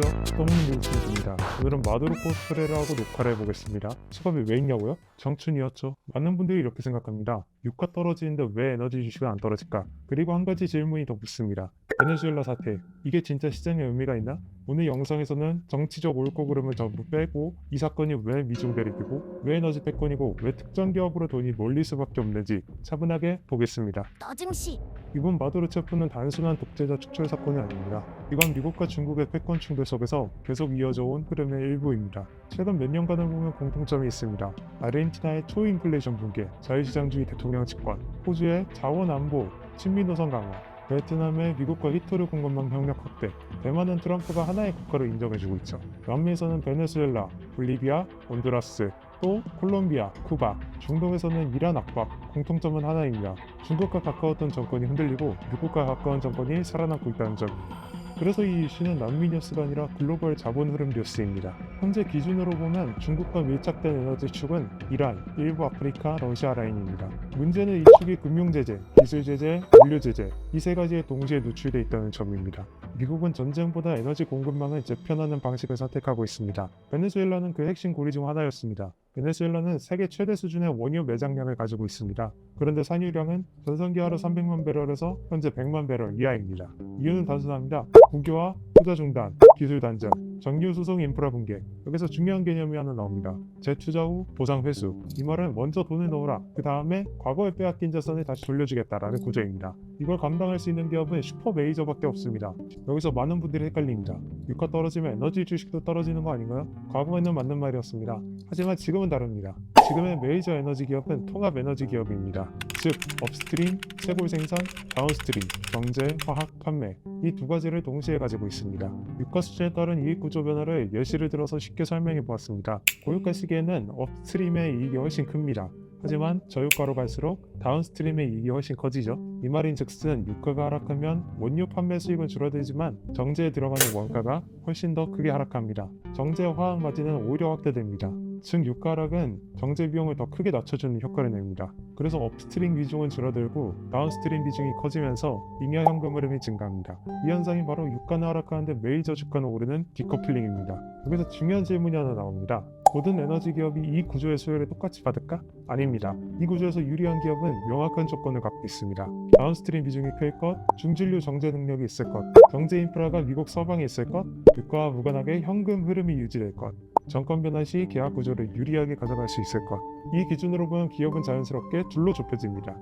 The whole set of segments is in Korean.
안녕, 떠먹는 뉴스입니다. 오늘은 마두로 코스프레를 하고 녹화를 해보겠습니다. 직업이 왜 있냐고요? 정춘이었죠. 많은 분들이 이렇게 생각합니다. 유가 떨어지는데 왜 에너지 주식은 안 떨어질까? 그리고 한 가지 질문이 더 붙습니다. 베네수엘라 사태, 이게 진짜 시장에 의미가 있나? 오늘 영상에서는 정치적 옳고 그름을 전부 빼고 이 사건이 왜 미중 대립이고 왜 에너지 패권이고 왜 특정 기업으로 돈이 몰릴 수밖에 없는지 차분하게 보겠습니다. 너증시 이번 마두로 체포는 단순한 독재자 축출 사건이 아닙니다. 이건 미국과 중국의 패권 충돌 속에서 계속 이어져 온 흐름의 일부입니다. 최근 몇 년간을 보면 공통점이 있습니다. 아르헨티나의 초인플레이션 붕괴, 자유시장주의 대통령 집권, 호주의 자원 안보, 친미 노선 강화, 베트남의 미국과 히토르 공급망 협력 확대, 대만은 트럼프가 하나의 국가로 인정해주고 있죠. 남미에서는 베네수엘라, 볼리비아, 온두라스, 또 콜롬비아, 쿠바, 중동에서는 이란 압박, 공통점은 하나입니다. 중국과 가까웠던 정권이 흔들리고 미국과 가까운 정권이 살아남고 있다는 점입니다. 그래서 이 이슈는 남미 뉴스가 아니라 글로벌 자본 흐름 뉴스입니다. 현재 기준으로 보면 중국과 밀착된 에너지 축은 이란, 일부 아프리카, 러시아 라인입니다. 문제는 이 축이 금융제재, 기술제재, 물류제재 이 세 가지에 동시에 노출돼 있다는 점입니다. 미국은 전쟁보다 에너지 공급망을 재편하는 방식을 선택하고 있습니다. 베네수엘라는 그 핵심 고리 중 하나였습니다. 베네수엘라는 세계 최대 수준의 원유 매장량을 가지고 있습니다. 그런데 산유량은 전성기 하루 300만 배럴에서 현재 100만 배럴 이하입니다. 이유는 단순합니다. 국유화, 투자 중단, 기술 단절, 정유 수송 인프라 붕괴. 여기서 중요한 개념이 하나 나옵니다. 재투자 후 보상 회수. 이 말은 먼저 돈을 넣어라. 그 다음에 과거에 빼앗긴 자산을 다시 돌려주겠다라는 구조입니다. 이걸 감당할 수 있는 기업은 슈퍼 메이저밖에 없습니다. 여기서 많은 분들이 헷갈립니다. 유가 떨어지면 에너지 주식도 떨어지는 거 아닌가요? 과거에는 맞는 말이었습니다. 하지만 지금은 다릅니다. 지금의 메이저 에너지 기업은 통합 에너지 기업입니다. 즉, 업스트림, 채굴 생산, 다운스트림, 경제, 화학, 판매 이 두 가지를 동시에 가지고 있습니다. 유가 수준에 따른 이익 구조 변화를 예시를 들어서 쉽게 설명해 보았습니다. 고유가 시기에는 업스트림의 이익이 훨씬 큽니다. 하지만 저유가로 갈수록 다운스트림의 이익이 훨씬 커지죠. 이 말인즉슨 유가가 하락하면 원유 판매 수익은 줄어들지만 정제에 들어가는 원가가 훨씬 더 크게 하락합니다. 정제 화학 마진은 오히려 확대됩니다. 즉 유가 하락은 정제 비용을 더 크게 낮춰주는 효과를 냅니다. 그래서 업스트림 비중은 줄어들고 다운스트림 비중이 커지면서 잉여 현금 흐름이 증가합니다. 이 현상이 바로 유가는 하락하는데 메이저 주가는 오르는 디커플링입니다. 여기서 중요한 질문이 하나 나옵니다. 모든 에너지 기업이 이 구조의 수혜를 똑같이 받을까? 아닙니다. 이 구조에서 유리한 기업은 명확한 조건을 갖고 있습니다. 다운스트림 비중이 클 것, 중진류 정제 능력이 있을 것, 경제 인프라가 미국 서방에 있을 것, 유가와 무관하게 현금 흐름이 유지될 것, 정권 변화 시 계약 구조를 유리하게 가져갈 수 있을 것. 이 기준으로 보면 기업은 자연스럽게 둘로 좁혀집니다.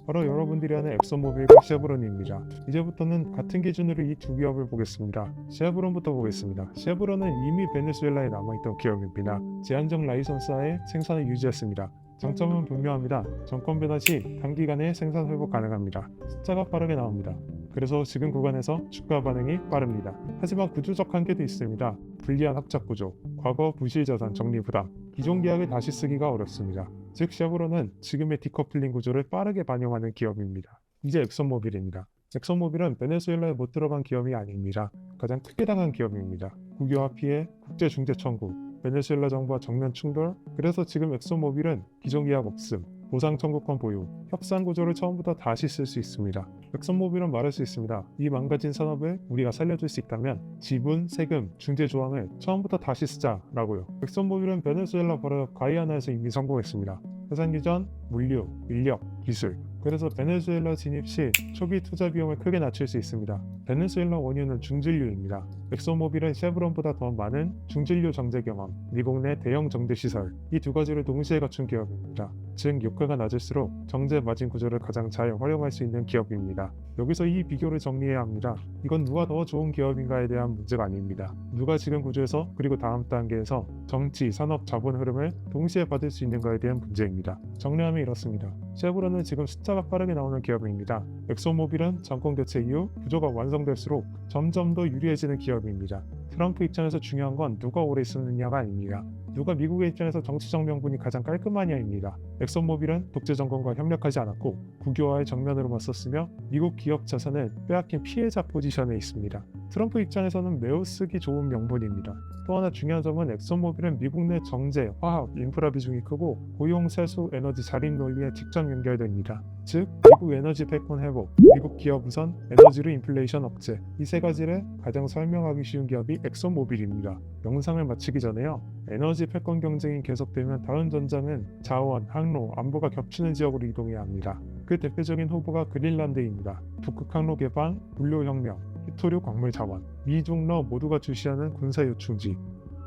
바로 여러분들이 아는 엑소모빌과 쉐브론입니다. 이제부터는 같은 기준으로 이 두 기업을 보겠습니다. 쉐브론부터 보겠습니다. 쉐브론은 이미 베네수엘라에 남아있던 기업입니다. 제한적 라이선스하에 생산을 유지했습니다. 장점은 분명합니다. 정권 변화 시 단기간에 생산 회복 가능합니다. 숫자가 빠르게 나옵니다. 그래서 지금 구간에서 주가 반응이 빠릅니다. 하지만 구조적 한계도 있습니다. 불리한 합작 구조, 과거 부실 자산 정리 부담, 기존 계약을 다시 쓰기가 어렵습니다. 즉 쉐브론은 지금의 디커플링 구조를 빠르게 반영하는 기업입니다. 이제 엑선모빌입니다. 엑선모빌은 베네수엘라에 못 들어간 기업이 아닙니다. 가장 크게 당한 기업입니다. 국유화 피해, 국제 중재 청구, 베네수엘라 정부와 정면 충돌. 그래서 지금 엑소모빌은 기존 계약 없음, 보상 청구권 보유, 협상 구조를 처음부터 다시 쓸 수 있습니다. 엑소모빌은 말할 수 있습니다. 이 망가진 산업을 우리가 살려줄 수 있다면 지분, 세금, 중재 조항을 처음부터 다시 쓰자라고요. 엑소모빌은 베네수엘라 바로 가이아나에서 이미 성공했습니다. 해상 유전, 물류, 인력, 기술. 그래서 베네수엘라 진입 시 초기 투자 비용을 크게 낮출 수 있습니다. 베네수엘라 원유는 중진류입니다. 엑소모빌은 쉐브론보다 더 많은 중진류 정제 경험, 미국 내 대형 정제 시설 이 두 가지를 동시에 갖춘 기업입니다. 즉 유가가 낮을수록 정제 마진 구조를 가장 잘 활용할 수 있는 기업입니다. 여기서 이 비교를 정리해야 합니다. 이건 누가 더 좋은 기업인가에 대한 문제가 아닙니다. 누가 지금 구조에서 그리고 다음 단계에서 정치, 산업, 자본 흐름을 동시에 받을 수 있는가에 대한 문제입니다. 정리하면 이렇습니다. 쉐브론은 지금 숫자가 빠르게 나오는 기업입니다. 엑소모빌은 정권 교체 이후 구조가 완성될수록 점점 더 유리해지는 기업입니다. 트럼프 입장에서 중요한 건 누가 오래 있었느냐가 아닙니다. 누가 미국의 입장에서 정치적 명분이 가장 깔끔하냐입니다. 엑슨모빌은 독재 정권과 협력하지 않았고 국유화의 정면으로 맞섰으며 미국 기업 자산을 빼앗긴 피해자 포지션에 있습니다. 트럼프 입장에서는 매우 쓰기 좋은 명분입니다. 또 하나 중요한 점은 엑슨모빌은 미국 내 정제, 화학, 인프라 비중이 크고 고용, 세수, 에너지 자립 논리에 직접 연결됩니다. 즉, 미국 에너지 패권 회복, 미국 기업 우선, 에너지로 인플레이션 억제, 이 세 가지를 가장 설명하기 쉬운 기업이 엑슨모빌입니다. 영상을 마치기 전에요. 에너지 패권 경쟁이 계속되면 다음 전장은 자원, 항로, 안보가 겹치는 지역으로 이동해야 합니다. 그 대표적인 후보가 그린란드입니다. 북극 항로 개방, 물류혁명, 히토류 광물 자원, 미중러 모두가 주시하는 군사 요충지.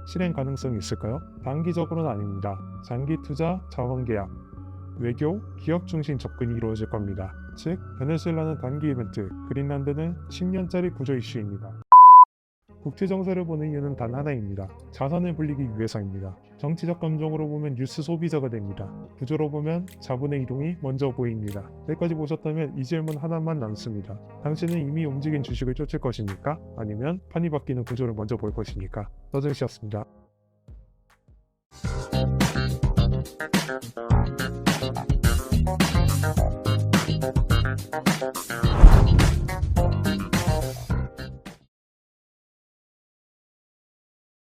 실행 가능성이 있을까요? 단기적으로는 아닙니다. 장기 투자, 자원 계약, 외교, 기업 중심 접근이 이루어질 겁니다. 즉, 베네수엘라는 단기 이벤트, 그린란드는 10년짜리 구조 이슈입니다. 국제 정세를 보는 이유는 단 하나입니다. 자산을 불리기 위해서입니다. 정치적 감정으로 보면 뉴스 소비자가 됩니다. 구조로 보면 자본의 이동이 먼저 보입니다. 여기까지 보셨다면 이 질문 하나만 남습니다. 당신은 이미 움직인 주식을 쫓을 것입니까? 아니면 판이 바뀌는 구조를 먼저 볼 것입니까? 서정씨였습니다.